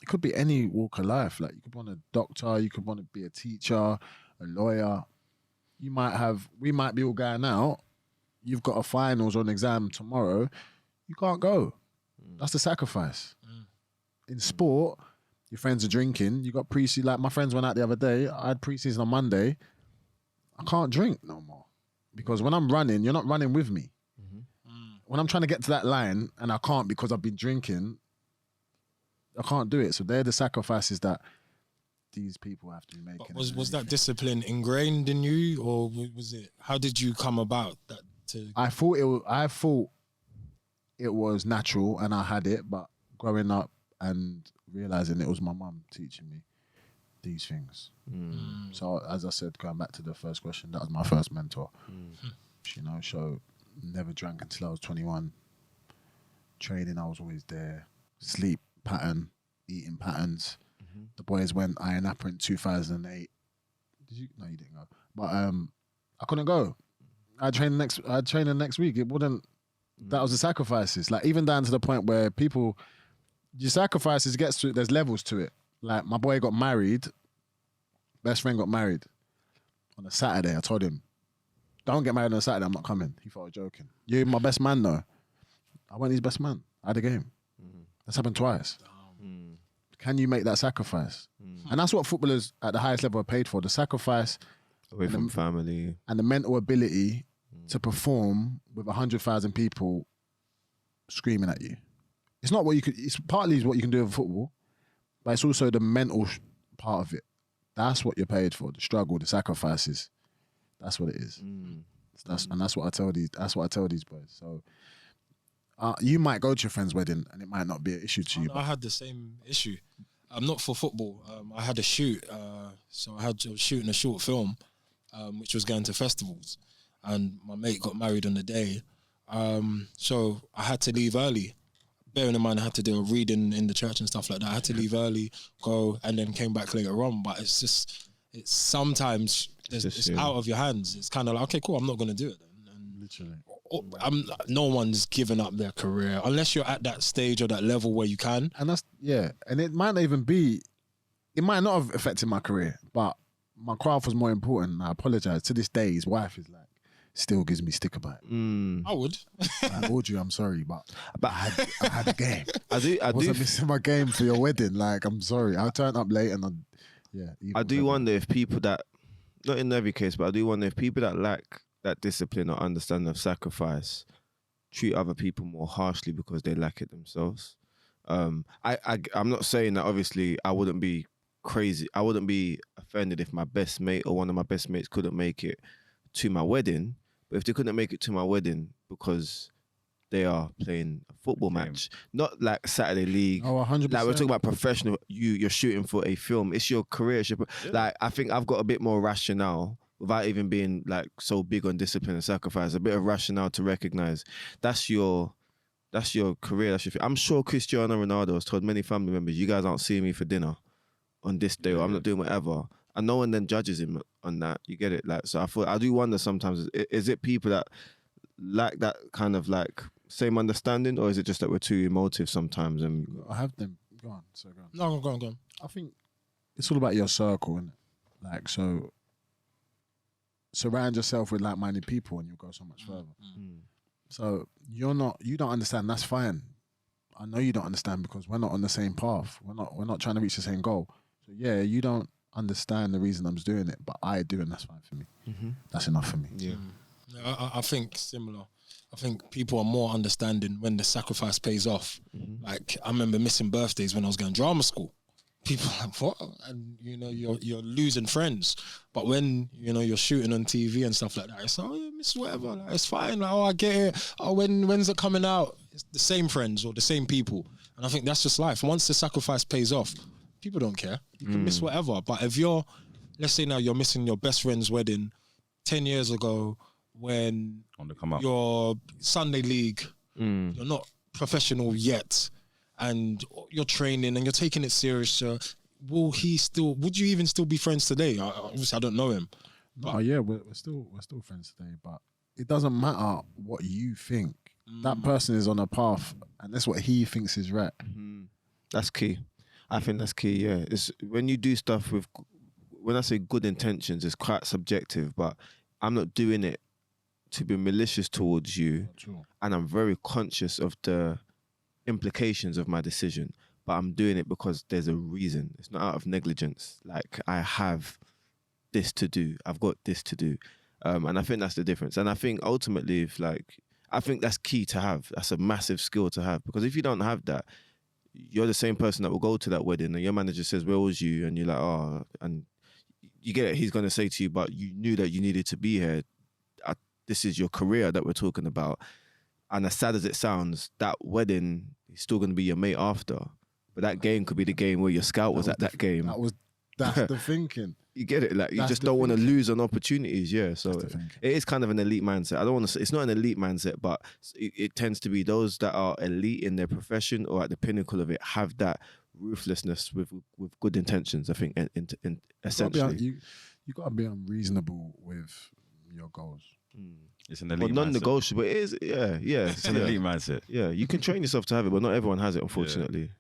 it could be any walk of life. Like you could want a doctor, you could want to be a teacher, a lawyer. We might be all going out. You've got a finals or an exam tomorrow. You can't go. That's the sacrifice. In sport, your friends are drinking. You got pre-season. Like my friends went out the other day. I had pre-season on Monday. I can't drink no more because when I'm running, you're not running with me. When I'm trying to get to that line and I can't because I've been drinking, I can't do it. So they're the sacrifices that these people have to be making. But was that discipline ingrained in you, or was it? How did you come about that? I thought it was natural and I had it, but growing up and realizing it was my mum teaching me these things. So as I said, going back to the first question, that was my first mentor. You know, so never drank until I was 21. Training, I was always there. Sleep pattern, eating patterns. The boys went Iron Apple in 2008. Did you? No, you didn't go. But I couldn't go. I'd train the next week. It wouldn't. That was the sacrifices. Like even down to the point where people, your sacrifices gets to. There's levels to it. Like my boy got married. Best friend got married on a Saturday. I told him, "Don't get married on a Saturday. I'm not coming." He thought I was joking. You're my best man though. I wasn't his best man. I had a game. That's happened twice. Can you make that sacrifice? And that's what footballers at the highest level are paid for. The sacrifice away from family and the mental ability to perform with 100,000 people screaming at you. It's not what you could. It's partly what you can do with football, but it's also the mental part of it. That's what you're paid for. The struggle, the sacrifices. That's what it is. That's what I tell these. That's what I tell these boys. So you might go to your friend's wedding and it might not be an issue to you. I had the same issue. Not for football. I had a shoot. So I was shooting a short film, which was going to festivals, and my mate got married on the day. So I had to leave early. Bearing in mind I had to do a reading in the church and stuff like that. I had to leave early, go, and then came back later on. But it's sometimes it's out of your hands. It's kind of like, okay, cool, I'm not going to do it then. And literally. No one's given up their career unless you're at that stage or that level where you can. And that's, and it might not even be, it might not have affected my career, but my craft was more important. I apologize. To this day, his wife is like, still gives me stick about it. I would. Audrey, I'm sorry, but I had a game. I wasn't missing my game for your wedding. Like, I'm sorry. I turned up late and I do wonder if people that, not in every case, but I do wonder if people that lack that discipline or understanding of sacrifice treat other people more harshly because they lack it themselves. I'm not saying that obviously I wouldn't be crazy. I wouldn't be offended if my best mate or one of my best mates couldn't make it to my wedding. But if they couldn't make it to my wedding because they are playing a football match, not like Saturday League. 100%. Like we're talking about professional, you're shooting for a film. It's your career. Like I think I've got a bit more rationale without even being like so big on discipline and sacrifice. A bit of rationale to recognize that's your career. That's your. I'm sure Cristiano Ronaldo has told many family members, "You guys aren't seeing me for dinner on this day, or I'm not doing whatever." And no one then judges him on that. You get it? Like, so I do wonder sometimes, is it people that lack that kind of like same understanding, or is it just that we're too emotive sometimes? And I have them. Go on. So go on. No, go on. I think it's all about your circle, isn't it? Like, so surround yourself with like-minded people and you'll go so much further. So you don't understand, that's fine. I know you don't understand because we're not on the same path. We're not trying to reach the same goal. So yeah, you don't understand the reason I'm doing it, but I do, and that's fine for me. That's enough for me. I think similar. I think people are more understanding when the sacrifice pays off. Like I remember missing birthdays when I was going to drama school. People are like, what? And you know, you're losing friends. But when you know you're shooting on TV and stuff like that, it's like, oh, you miss whatever. Like, it's fine. Like, oh, I get it. Oh, when's it coming out? It's the same friends or the same people. And I think that's just life. Once the sacrifice pays off, people don't care. You can miss whatever. But if let's say now you're missing your best friend's wedding 10 years ago when your Sunday league, you're not professional yet, and you're training and you're taking it serious, would you even still be friends today? Obviously, I don't know him. But yeah, we're still friends today, but it doesn't matter what you think. That person is on a path and that's what he thinks is right. That's key. I think that's key. Yeah, it's when you do stuff with. When I say good intentions, it's quite subjective, but I'm not doing it to be malicious towards you, and I'm very conscious of the implications of my decision. But I'm doing it because there's a reason. It's not out of negligence. Like I have this to do. I've got this to do. And I think that's the difference. And I think ultimately, I think that's key to have. That's a massive skill to have. Because if you don't have that, you're the same person that will go to that wedding and your manager says, where was you? And you're like, oh, and you get it. He's going to say to you, but you knew that you needed to be here. This is your career that we're talking about. And as sad as it sounds, that wedding is still going to be your mate after. But that game could be the game where your scout was at that game. That's the thinking. You get it? Like, you just don't want to lose on opportunities, yeah. So it is kind of an elite mindset. I don't want to say, it's not an elite mindset, but it tends to be those that are elite in their profession or at the pinnacle of it have that ruthlessness with good intentions, I think, in essentially. You got to be unreasonable with your goals. It's an elite non-negotiable. It is, yeah. It's an elite mindset. Yeah, you can train yourself to have it, but not everyone has it, unfortunately.